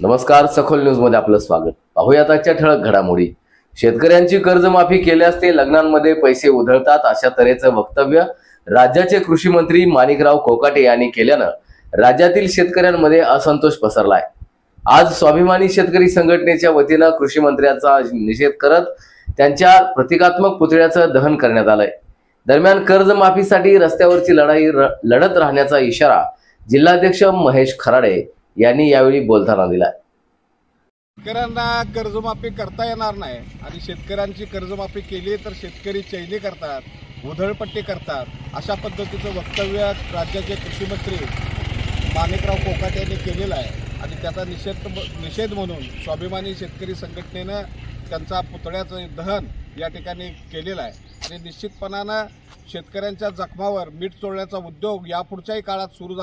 नमस्कार, सखोल न्यूज मध्ये आपलं स्वागत। पाहूयात आजच्या ठळक घडामोडी। शेतकऱ्यांची कर्जमाफी केल्यास ते लग्नांमध्ये पैसे उधळतात अशा तऱ्हेचं वक्तव्य राज्याचे कृषी मंत्री माणिकराव कोकाटे यांनी केल्यानं राज्यातील शेतकऱ्यांमध्ये असंतोष पसरलाय। आज स्वाभिमानी शेतकरी संघटनेच्या वतीनं कृषी मंत्र्यांचा निषेध करत त्यांच्या प्रतिकात्मक पुतळ्याचं दहन करण्यात आलंय। दरम्यान कर्जमाफीसाठी रस्त्यावरची लढाई लढत राहण्याचा इशारा जिल्हाध्यक्ष महेश खराडे यांनी यावेळी बोलताना दिला। शेतकऱ्यांना कर्जमाफी करता येणार नाही आणि शेतकऱ्यांची कर्जमाफी केली तर शेतकरी चैनी करतात, उधळपट्टी करतात, अशा पद्धतीचं वक्तव्य राज्याचे कृषी मंत्री माणिकराव कोकाटे यांनी केलेलं आहे आणि त्याचा निषेध म्हणून स्वाभिमानी शेतकरी संघटनेनं त्यांचा पुतळ्याचं दहन या ठिकाणी केलेलं आहे आणि निश्चितपणानं शेतकऱ्यांच्या जखमावर मीठ चोळण्याचा उद्योग यापुढच्याही काळात सुरू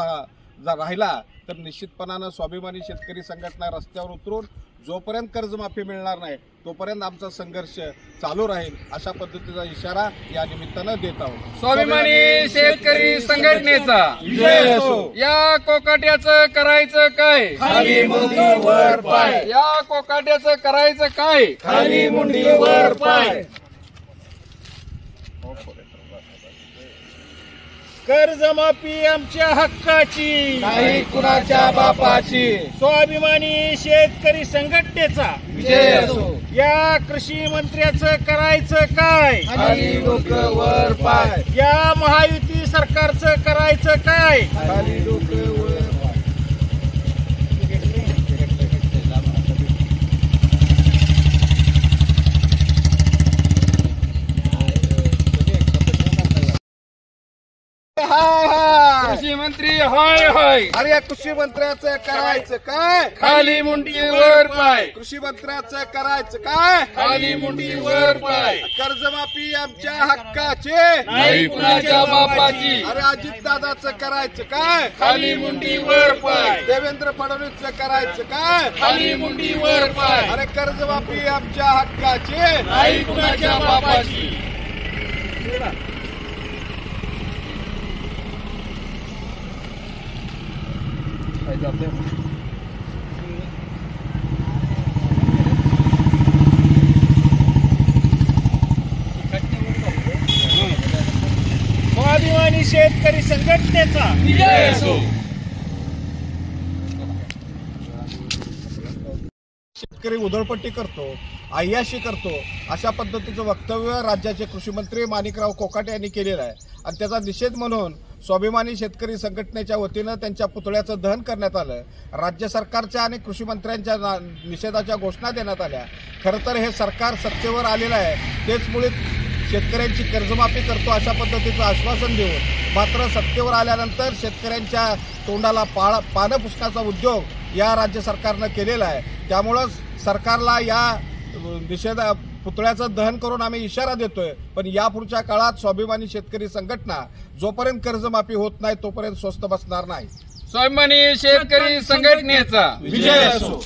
राहिला तर निश्चितपणानं स्वाभिमानी शेतकरी संघटना रस्त्यावर उतरून जोपर्यंत कर्जमाफी मिळणार नाही तोपर्यंत आमचा संघर्ष चालू राहील अशा पद्धतीचा इशारा या निमित्तानं देत आहोत। स्वाभिमानी शेतकरी संघटनेचा विजय असो। या कोकाट्याचं करायचं काय? खाली मुंडी वर पाय। या कोकाट्याचं करायचं काय? खाली मुंडी वर पाय। कर्जमाफी आमच्या हक्काची, नाही कुणाच्या बापाची। स्वाभिमानी शेतकरी संघटनेचा विजय असो। या कृषी मंत्र्याचं करायचं काय? खाली डोकं वर पाय। या महायुती सरकारचं करायचं काय? खाली डोकं वर कृषी मंत्री हाय हाय। अरे या कृषी मंत्र्याचं करायचं काय? खाली मुंडी वर पाय। कृषी मंत्र्याचं करायचं काय? खाली मुंडी वर पाय। कर्जमाफी आमच्या हक्काचे, नाही कुणाच्या बापाची। अरे अजित दादाचं करायचं काय? खाली मुंडी वर पाय। देवेंद्र फडणवीसचं करायचं काय? खाली मुंडी वर पाय। अरे कर्जमाफी आमच्या हक्काचे, नाही कुणाच्या बापाची। स्वाभिमानी शेतकरी संघटनेचा विजय असो। शेतकरी उधळपट्टी करतो, अय्याशी करतो अशा पद्धतीचं वक्तव्य राज्याचे कृषी मंत्री माणिकराव कोकाटे यांनी केलेलं आहे आणि त्याचा निषेध म्हणून स्वाभिमानी शेतकरी संघटनेच्या वतीनं त्यांच्या पुतळ्याचं दहन करण्यात आलं। राज्य सरकारच्या आणि कृषी मंत्र्यांच्या निषेधाच्या घोषणा देण्यात आल्या। खरं तर हे सरकार सत्तेवर आलेलं आहे तेच मुळे शेतकऱ्यांची कर्जमाफी करतो अशा पद्धतीचं आश्वासन देऊन मात्र सत्तेवर आल्यानंतर शेतकऱ्यांच्या तोंडाला पानं पुसण्याचा उद्योग या राज्य सरकारनं केलेला आहे। त्यामुळं सरकारला या पुतळ्याचं दहन करून आम्ही इशारा देतोय, पण यापुढच्या काळात स्वाभिमानी शेतकरी संघटना जोपर्यंत कर्जमाफी होत नाही तोपर्यंत स्वस्थ बसणार नाही। स्वाभिमानी शेतकरी संघटनेचा विजय असो।